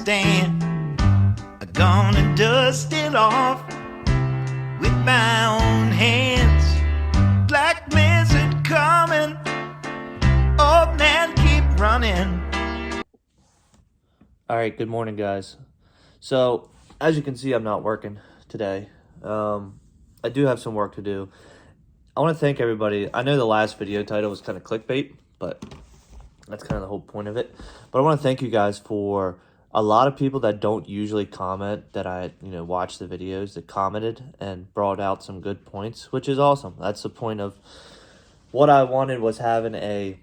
stand. I'm gonna dust it off with my own hands. Black lizard coming, old man keep running. Alright, good morning guys. So, as you can see, I'm not working today. I do have some work to do. I want to thank everybody. I know the last video title was kind of clickbait, but that's kind of the whole point of it. But I want to thank you guys for a lot of people that don't usually comment that I, watch the videos that commented and brought out some good points, which is awesome. That's the point of what I wanted, was having a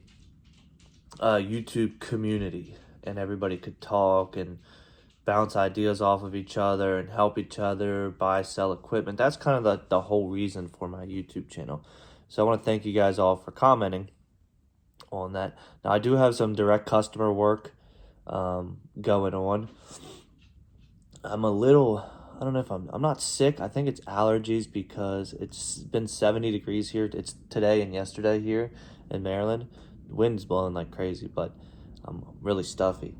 YouTube community and everybody could talk and bounce ideas off of each other and help each other buy, sell equipment. That's kind of the whole reason for my YouTube channel. So I want to thank you guys all for commenting on that. Now I do have some direct customer work going on. I'm a little, I don't know if I'm not sick. I think it's allergies because it's been 70 degrees here. It's today and yesterday here in Maryland. The wind's blowing like crazy, but I'm really stuffy.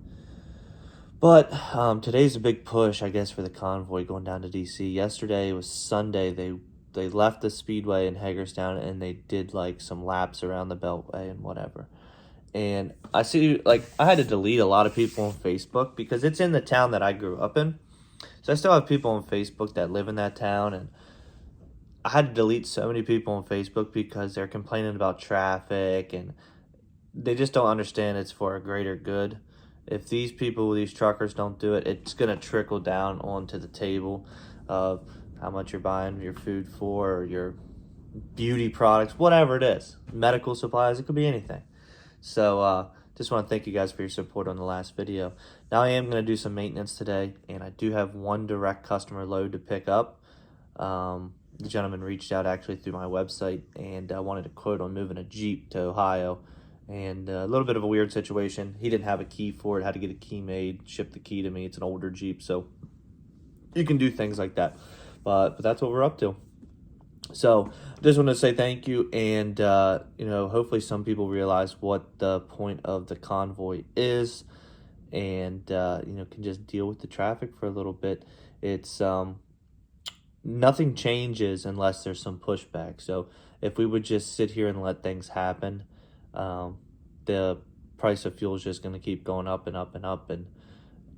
But today's a big push, I guess, for the convoy going down to DC. Yesterday was Sunday. They left the speedway in Hagerstown and they did like some laps around the Beltway and whatever. And I see, like, I had to delete a lot of people on Facebook because it's in the town that I grew up in. So I still have people on Facebook that live in that town, and I had to delete so many people on Facebook because they're complaining about traffic and they just don't understand it's for a greater good. If these people, these truckers don't do it, it's going to trickle down onto the table of how much you're buying your food for, or your beauty products, whatever it is, medical supplies, it could be anything. So just want to thank you guys for your support on the last video. Now I am going to do some maintenance today, and I do have one direct customer load to pick up. The gentleman reached out actually through my website and wanted a quote on moving a Jeep to Ohio. And a little bit of a weird situation. He didn't have a key for it, had to get a key made, ship the key to me. It's an older Jeep, so you can do things like that. But that's what we're up to. So just want to say thank you, and hopefully some people realize what the point of the convoy is, and can just deal with the traffic for a little bit. It's nothing changes unless there's some pushback. So if we would just sit here and let things happen, the price of fuel is just going to keep going up and up and up, and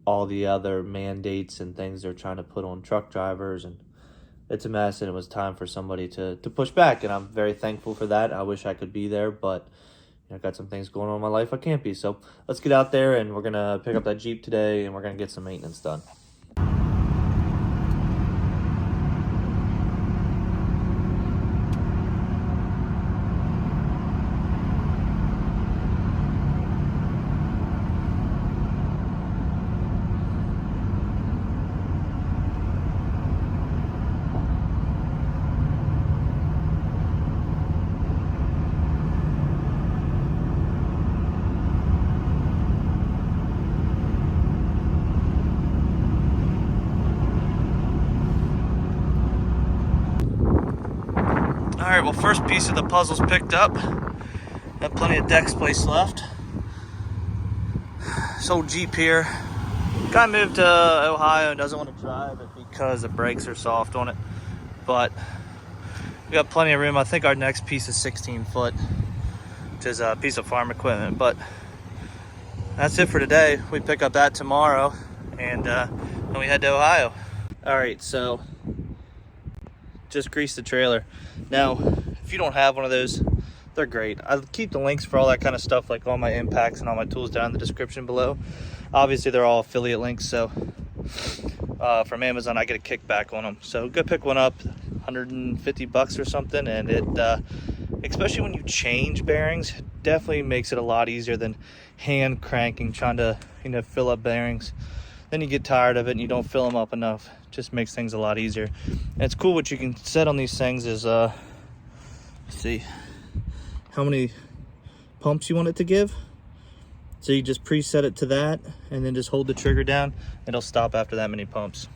all the other mandates and things they're trying to put on truck drivers, and it's a mess, and it was time for somebody to push back, and I'm very thankful for that. I wish I could be there, but I've got some things going on in my life I can't be. So let's get out there, and we're going to pick up that Jeep today, and we're going to get some maintenance done. Alright, well, first piece of the puzzle's picked up. Got plenty of deck space left. This old Jeep here. Guy moved to Ohio and doesn't want to drive it because the brakes are soft on it. But we got plenty of room. I think our next piece is 16 foot, which is a piece of farm equipment. But that's it for today. We pick up that tomorrow, and then we head to Ohio. Alright, so just grease the trailer. Now, if you don't have one of those, they're great. I'll keep the links for all that kind of stuff, like all my impacts and all my tools, down in the description below. Obviously, they're all affiliate links, so from Amazon, I get a kickback on them. So go pick one up, 150 bucks or something, and it, especially when you change bearings, it definitely makes it a lot easier than hand cranking, trying to fill up bearings. Then you get tired of it and you don't fill them up enough. It just makes things a lot easier. And it's cool, what you can set on these things is let's see how many pumps you want it to give. So you just preset it to that and then just hold the trigger down. It'll stop after that many pumps.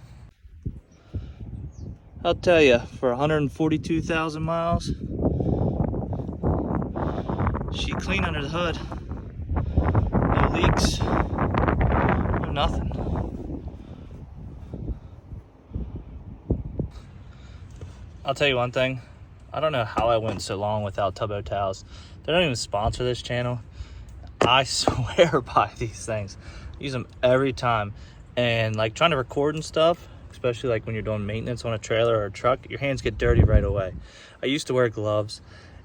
I'll tell you, for 142,000 miles, she clean under the hood. No leaks, no nothing. I'll tell you one thing. I don't know how I went so long without Tubbo towels. They don't even sponsor this channel. I swear by these things. I use them every time. And like trying to record and stuff, especially like when you're doing maintenance on a trailer or a truck, your hands get dirty right away. I used to wear gloves,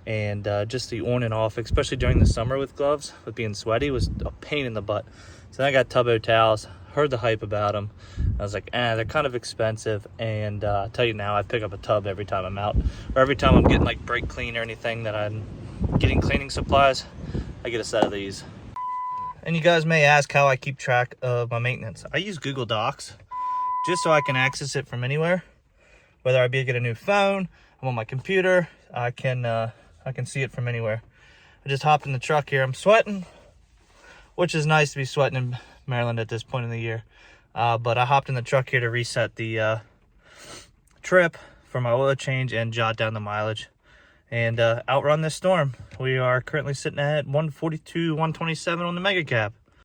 and just the on and off, especially during the summer with gloves, with being sweaty, was a pain in the butt. So then I got Tubbo towels, heard the hype about them. I was like, they're kind of expensive, and I'll tell you now, I pick up a tub every time I'm out, or every time I'm getting like brake clean or anything that I'm getting cleaning supplies, I get a set of these. And you guys may ask how I keep track of my maintenance. I use Google Docs just so I can access it from anywhere. Whether I be get a new phone, I'm on my computer, I can see it from anywhere. I just hopped in the truck here. I'm sweating, which is nice to be sweating in Maryland at this point in the year. But I hopped in the truck here to reset the trip for my oil change and jot down the mileage and outrun this storm. We are currently sitting at 142, 127 on the mega cab.